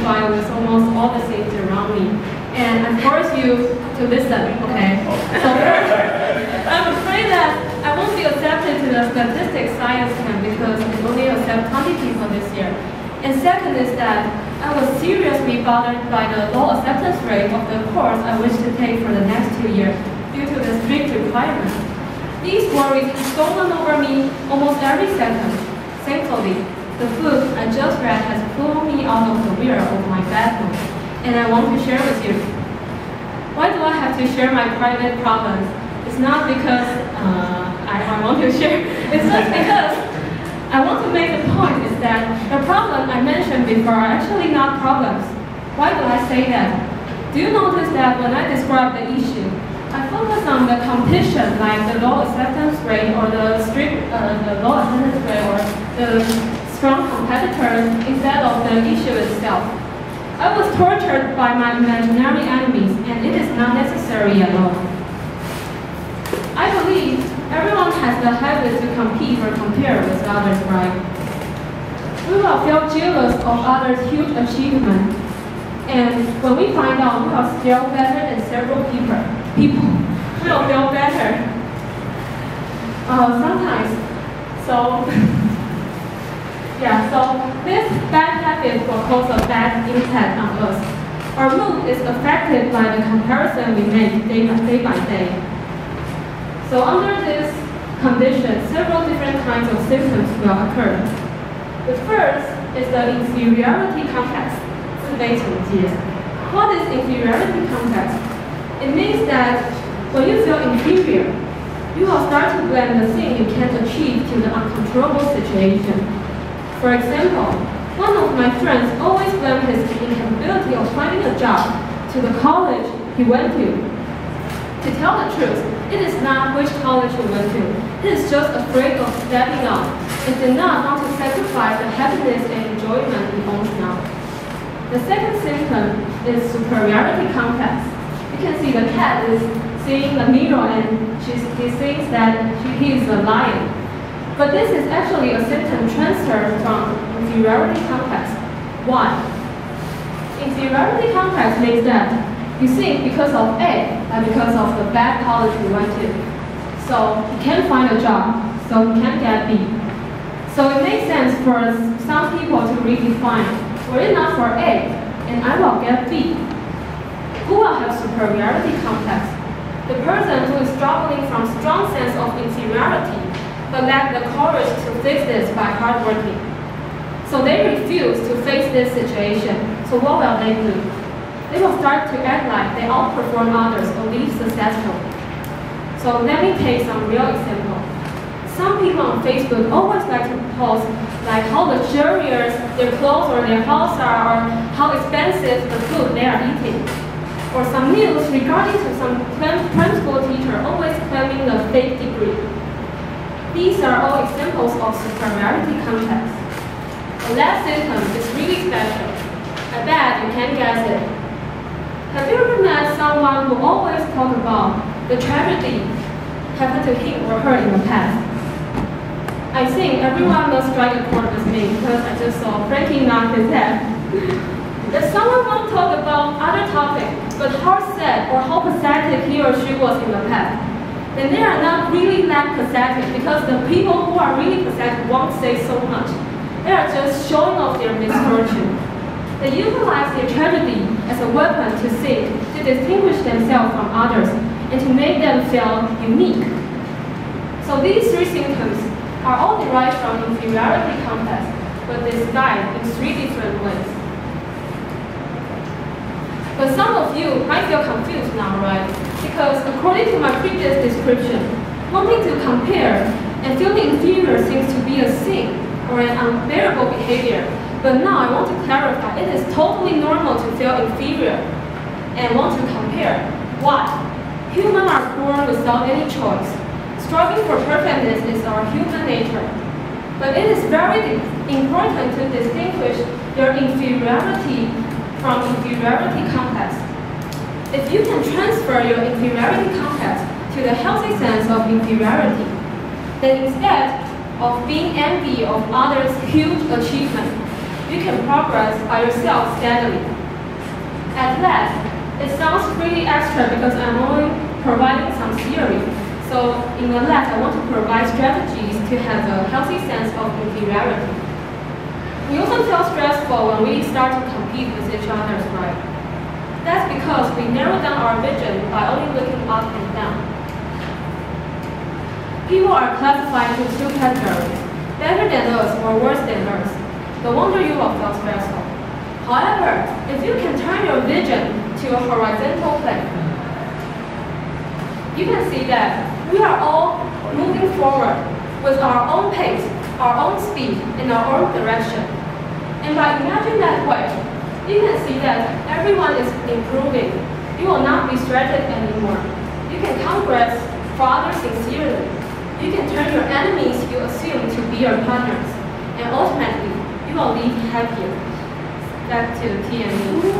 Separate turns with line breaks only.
satisfied with almost all the things around me. And I force you to listen, okay? So first, I'm afraid that I won't be accepted to the statistics science camp because it only accepts 20 people this year. And second is that I was seriously bothered by the low acceptance rate of the course I wish to take for the next 2 years due to the strict requirements. These worries have stolen over me almost every second. Thankfully, the book I just read has pulled me out of the weir of my bad mood, and I want to share with you. Why do I have to share my private problems? It's not because I want to share, it's just because I want to make the point is that the problem I mentioned before are actually not problems. Why do I say that? Do you notice that when I describe the issue, I focus on the competition like the low acceptance rate or the low acceptance rate or the strong competitors instead of the issue itself. I was tortured by my imaginary enemies, and it is not necessary at all. I believe everyone has the habit to compete or compare with others, right? We will feel jealous of others' huge achievements, and when we find out we are still better than several people will feel better. Sometimes. So, yeah, so this bad habit will cause a bad impact on us. Our mood is affected by the comparison we make day by day. So under this condition, several different kinds of symptoms will occur. The first is the inferiority complex. What is inferiority complex? It means that when you feel inferior, you will start to blame the thing you can't achieve to the uncontrollable situation. For example, one of my friends always blamed his incapability of finding a job to the college he went to. To tell the truth, it is not which college he went to. He is just afraid of stepping out and did not want to sacrifice the happiness and enjoyment he owns now. The second symptom is superiority complex. You can see the cat is seeing the mirror and he thinks that he is a lion. But this is actually a symptom transferred from inferiority complex. Why? Inferiority complex means that you think because of A, and because of the bad college you went to. So he can't find a job, so he can't get B. So it makes sense for some people to redefine, were it not for A, and I will get B. Who will have superiority complex? The person who is struggling from strong sense of inferiority, but lack the courage to fix this by hard working. So they refuse to face this situation. So what will they do? They will start to act like they outperform others or live successfully. So let me take some real example. Some people on Facebook always like to post like how luxurious their clothes or their house are, or how expensive the food they are eating. Or some news regarding to some prep school teacher always claiming the fake degree. These are all examples of superiority complex. The last symptom is really special. I bet you can guess it. Have you ever met someone who always talks about the tragedy happened to him or her in the past? I think everyone must strike a chord with me because I just saw Frankie knock his head. If someone won't talk about other topics, but how sad or how pathetic he or she was in the past, then they are not really that pathetic because the people who are really pathetic won't say so much. They are just showing off their misfortune. They utilize their tragedy as a weapon to think, to distinguish themselves from others, and to make them feel unique. So these three symptoms are all derived from inferiority complex, but disguised in three different ways. But some of you might feel confused now, right? Because according to my previous description, wanting to compare and feeling inferior seems to be a sin or an unbearable behavior. But now I want to clarify, it is totally normal to feel inferior and want to compare. Why? Humans are born without any choice. Striving for perfectness is our human nature. But it is very important to distinguish your inferiority from inferiority complex. If you can transfer your inferiority complex to the healthy sense of inferiority, then instead of being envy of others' huge achievement, you can progress by yourself steadily. At last, it sounds pretty extra because I'm only providing some theory. So in the last, I want to provide strategies to have a healthy sense of inferiority. We often feel stressful when we start to compete with each other's right. That's because we narrow down our vision by only looking up and down. People are classified into two categories, better than us or worse than us. No wonder you will feel stressful. However, if you can turn your vision to a horizontal plane, you can see that we are all moving forward with our own pace, our own speed, in our own direction. And by imagining that way, you can see that everyone is improving. You will not be stressed anymore. You can congress for others sincerely. You can turn your enemies you assume to be your partners. And ultimately, you will live happier. Back to Tiffany.